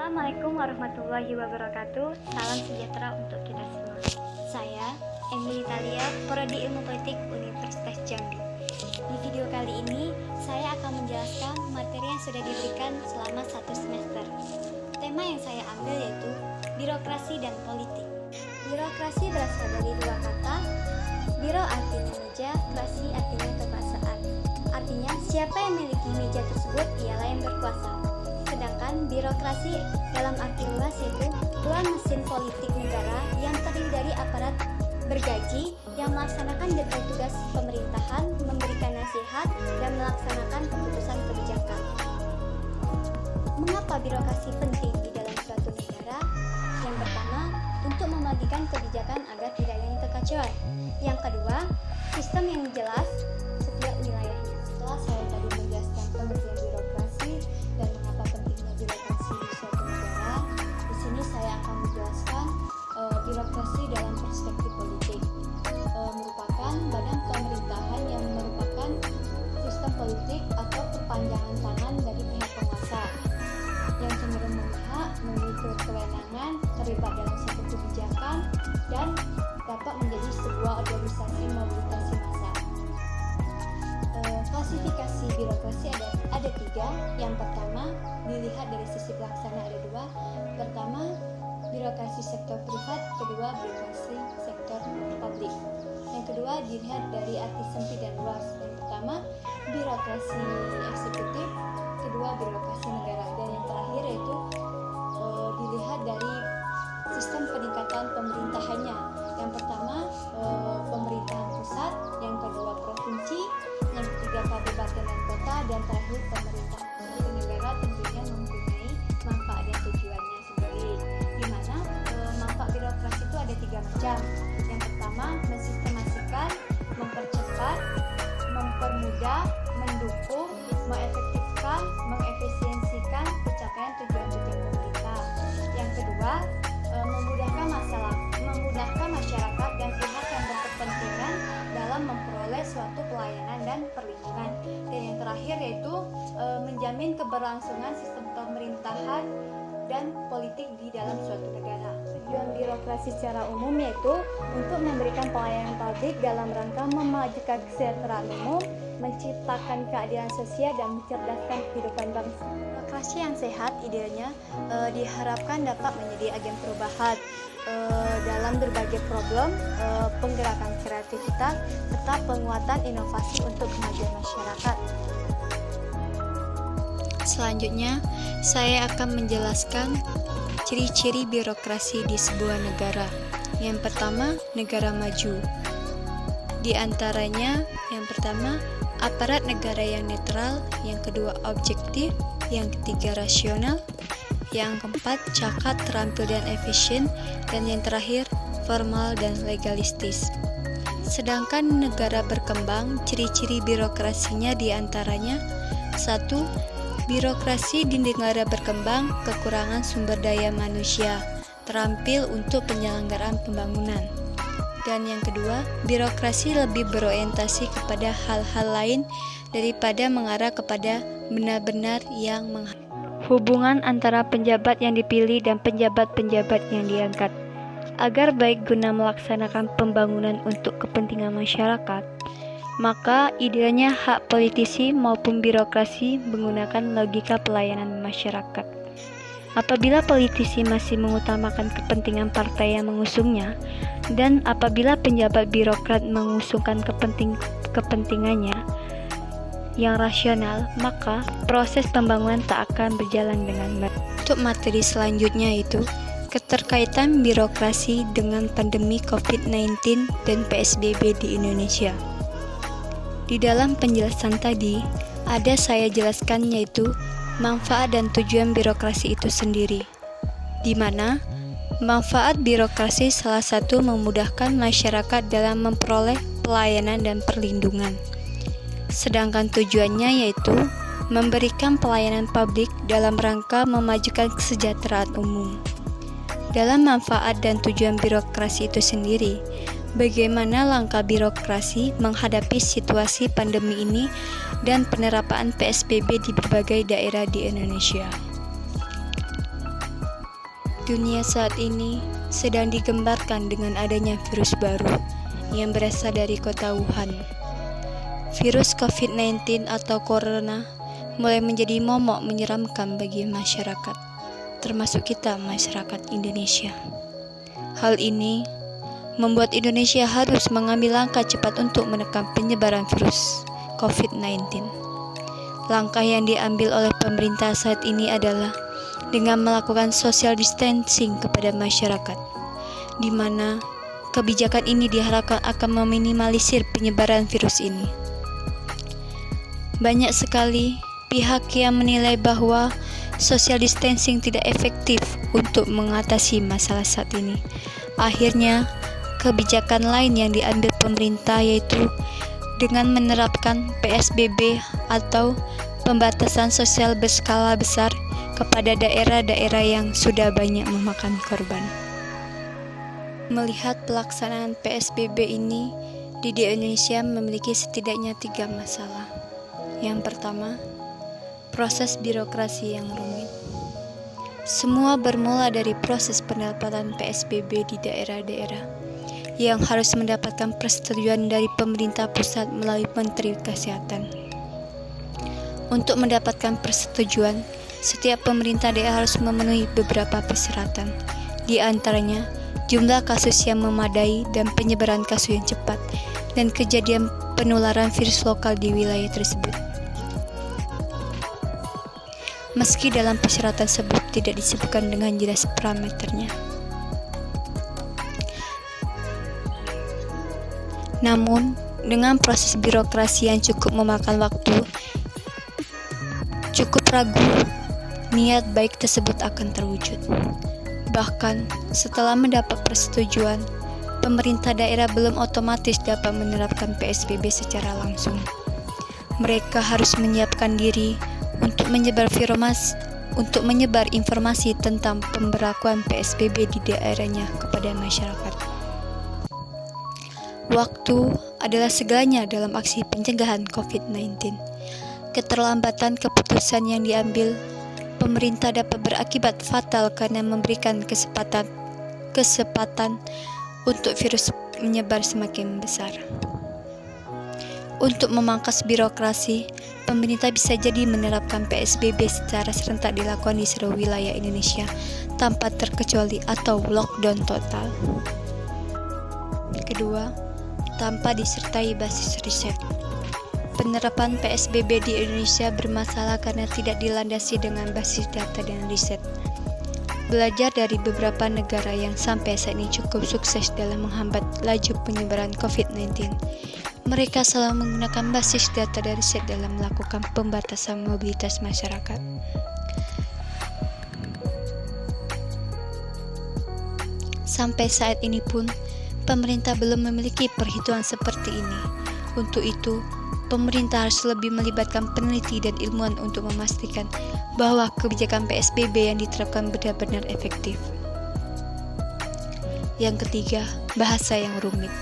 Assalamualaikum warahmatullahi wabarakatuh. Salam sejahtera untuk kita semua. Saya Emily Talia, Prodi Ilmu Politik Universitas Jambi. Di video kali ini, saya akan menjelaskan materi yang sudah diberikan selama 1 semester. Tema yang saya ambil yaitu birokrasi dan politik. Birokrasi berasal dari 2 kata. Biro artinya meja, krasi artinya kekuasaan. Artinya, siapa yang memiliki meja tersebut ialah yang berkuasa. Sedangkan birokrasi dalam arti luas yaitu dua mesin politik negara yang terdiri dari aparat bergaji yang melaksanakan detail tugas pemerintahan, memberikan nasihat, dan melaksanakan keputusan kebijakan. Mengapa birokrasi penting di dalam suatu negara? Yang pertama, untuk memastikan kebijakan agar tidak ada kekacauan. Yang kedua, sistem yang jelas setiap wilayahnya. Setelah saya tadi menjelaskan pengertian birokrasi dan mengapa pentingnya birokrasi di suatu negara, di sini saya akan menjelaskan birokrasi dalam perspektif politik. Merupakan badan pemerintahan yang merupakan sistem politik atau perpanjangan tangan dari pihak penguasa yang cenderung memihak, memiliki kewenangan, terlibat dalam suatu kebijakan, dan dapat menjadi sebuah organisasi mobilisasi massa. Klasifikasi birokrasi ada 3. Yang pertama, dilihat dari sisi pelaksana ada 2. Pertama, birokrasi sektor privat, kedua birokrasi sektor publik. Yang kedua, dilihat dari arti sempit dan luas. Yang pertama, birokrasi eksekutif, kedua birokrasi negara, dan yang terakhir yaitu dilihat dari sistem peningkatan pemerintahannya. Yang pertama, pemerintahan pusat, yang kedua provinsi, yang ketiga kabupaten dan kota, dan terakhir pemerintah negara tentunya mempunyai manfaat dan tujuannya sendiri. Di mana manfaat birokrasi itu ada 3 macam. Yang pertama, mensistemasikan, mempercepat, mempermudah, mendukung, mengefektifkan, mengefisiensikan pencapaian tujuan-tujuan pemerintah. Yang kedua, memudahkan masyarakat dan pihak yang berkepentingan dalam memperoleh suatu pelayanan dan perlindungan. Dan yang terakhir yaitu menjamin keberlangsungan sistem pemerintahan dan politik di dalam suatu negara. Tujuan birokrasi secara umum yaitu untuk memberikan pelayanan publik dalam rangka memajukan kesejahteraan umum, menciptakan keadilan sosial, dan mencerdaskan kehidupan bangsa. Birokrasi yang sehat idealnya diharapkan dapat menjadi agen perubahan dalam berbagai problem, penggerakan kreativitas, serta penguatan inovasi untuk kemajuan masyarakat. Selanjutnya, saya akan menjelaskan ciri-ciri birokrasi di sebuah negara. Yang pertama, negara maju. Di antaranya, yang pertama, aparat negara yang netral, yang kedua objektif, yang ketiga rasional, yang keempat cakap, terampil dan efisien, dan yang terakhir formal dan legalistis. Sedangkan negara berkembang, ciri-ciri birokrasinya diantaranya 1. Birokrasi di negara berkembang kekurangan sumber daya manusia, terampil untuk penyelenggaraan pembangunan. Dan yang kedua, birokrasi lebih berorientasi kepada hal-hal lain daripada mengarah kepada benar-benar yang hubungan antara penjabat yang dipilih dan penjabat-penjabat yang diangkat. Agar baik guna melaksanakan pembangunan untuk kepentingan masyarakat, maka idealnya hak politisi maupun birokrasi menggunakan logika pelayanan masyarakat. Apabila politisi masih mengutamakan kepentingan partai yang mengusungnya, dan apabila penjabat birokrat mengusungkan kepentingannya yang rasional, maka proses pembangunan tak akan berjalan dengan baik. Untuk materi selanjutnya yaitu keterkaitan birokrasi dengan pandemi COVID-19 dan PSBB di Indonesia. Di dalam penjelasan tadi, ada saya jelaskan yaitu manfaat dan tujuan birokrasi itu sendiri, di mana manfaat birokrasi salah satu memudahkan masyarakat dalam memperoleh pelayanan dan perlindungan. Sedangkan tujuannya yaitu memberikan pelayanan publik dalam rangka memajukan kesejahteraan umum. Dalam manfaat dan tujuan birokrasi itu sendiri, bagaimana langkah birokrasi menghadapi situasi pandemi ini dan penerapan PSBB di berbagai daerah di Indonesia. Dunia saat ini sedang digembarkan dengan adanya virus baru yang berasal dari kota Wuhan. Virus COVID-19 atau corona mulai menjadi momok menyeramkan bagi masyarakat, termasuk kita masyarakat Indonesia. Hal ini membuat Indonesia harus mengambil langkah cepat untuk menekan penyebaran virus COVID-19. Langkah yang diambil oleh pemerintah saat ini adalah dengan melakukan social distancing kepada masyarakat, di mana kebijakan ini diharapkan akan meminimalisir penyebaran virus ini. Banyak sekali pihak yang menilai bahwa social distancing tidak efektif untuk mengatasi masalah saat ini. Akhirnya, kebijakan lain yang diambil pemerintah yaitu dengan menerapkan PSBB atau pembatasan sosial berskala besar kepada daerah-daerah yang sudah banyak memakan korban. Melihat pelaksanaan PSBB ini di Indonesia memiliki setidaknya 3 masalah. Yang pertama, proses birokrasi yang rumit. Semua bermula dari proses penerapan PSBB di daerah-daerah yang harus mendapatkan persetujuan dari pemerintah pusat melalui Menteri Kesehatan. Untuk mendapatkan persetujuan, setiap pemerintah daerah harus memenuhi beberapa persyaratan, di antaranya jumlah kasus yang memadai dan penyebaran kasus yang cepat, dan kejadian penularan virus lokal di wilayah tersebut. Meski dalam persyaratan tersebut tidak disebutkan dengan jelas parameternya. Namun, dengan proses birokrasi yang cukup memakan waktu, cukup ragu niat baik tersebut akan terwujud. Bahkan, setelah mendapat persetujuan, pemerintah daerah belum otomatis dapat menerapkan PSBB secara langsung. Mereka harus menyiapkan diri untuk menyebar informasi tentang pemberlakuan PSBB di daerahnya kepada masyarakat. Waktu adalah segalanya dalam aksi pencegahan COVID-19. Keterlambatan keputusan yang diambil pemerintah dapat berakibat fatal karena memberikan kesempatan untuk virus menyebar semakin besar. Untuk memangkas birokrasi, pemerintah bisa jadi menerapkan PSBB secara serentak dilakukan di seluruh wilayah Indonesia tanpa terkecuali atau lockdown total. Kedua, tanpa disertai basis riset. Penerapan PSBB di Indonesia bermasalah karena tidak dilandasi dengan basis data dan riset. Belajar dari beberapa negara yang sampai saat ini cukup sukses dalam menghambat laju penyebaran COVID-19, mereka selalu menggunakan basis data dan riset dalam melakukan pembatasan mobilitas masyarakat. Sampai saat ini pun, pemerintah belum memiliki perhitungan seperti ini. Untuk itu, pemerintah harus lebih melibatkan peneliti dan ilmuwan untuk memastikan bahwa kebijakan PSBB yang diterapkan benar-benar efektif. Yang ketiga, bahasa yang rumit.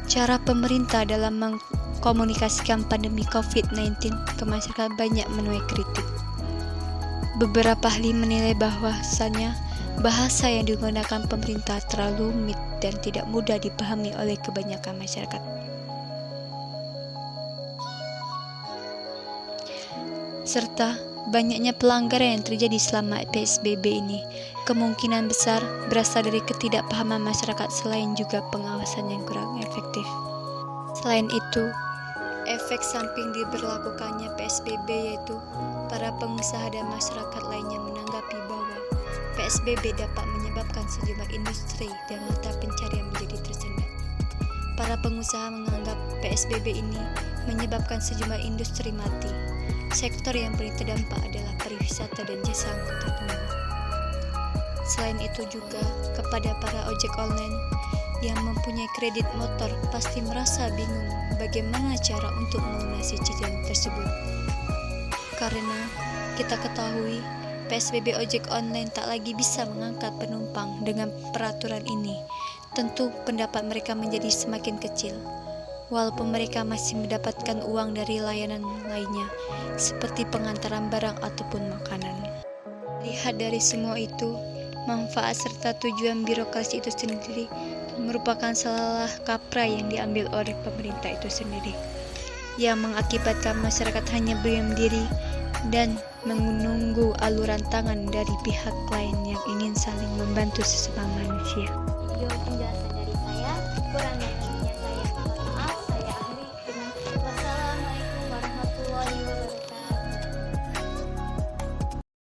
Cara pemerintah dalam mengkomunikasikan pandemi COVID-19 ke masyarakat banyak menuai kritik. Beberapa ahli menilai bahwasannya bahasa yang digunakan pemerintah terlalu rumit dan tidak mudah dipahami oleh kebanyakan masyarakat. Serta banyaknya pelanggaran yang terjadi selama PSBB ini kemungkinan besar berasal dari ketidakpahaman masyarakat selain juga pengawasan yang kurang efektif. Selain itu, efek samping diberlakukannya PSBB yaitu para pengusaha dan masyarakat lainnya menanggapi bahwa PSBB dapat menyebabkan sejumlah industri dan mata pencarian menjadi tersendat. Para pengusaha menganggap PSBB ini menyebabkan sejumlah industri mati. Sektor yang paling terdampak adalah pariwisata dan jasa angkutan umum. Selain itu juga, kepada para ojek online yang mempunyai kredit motor pasti merasa bingung bagaimana cara untuk melunasi cicilan tersebut. Karena kita ketahui, PSBB ojek online tak lagi bisa mengangkat penumpang dengan peraturan ini. Tentu pendapat mereka menjadi semakin kecil. Walaupun mereka masih mendapatkan uang dari layanan lainnya, seperti pengantaran barang ataupun makanan. Lihat dari semua itu, manfaat serta tujuan birokrasi itu sendiri merupakan salah kaprah yang diambil oleh pemerintah itu sendiri, yang mengakibatkan masyarakat hanya berdiam diri dan menunggu aluran tangan dari pihak lain yang ingin saling membantu sesama manusia. Video penjelasan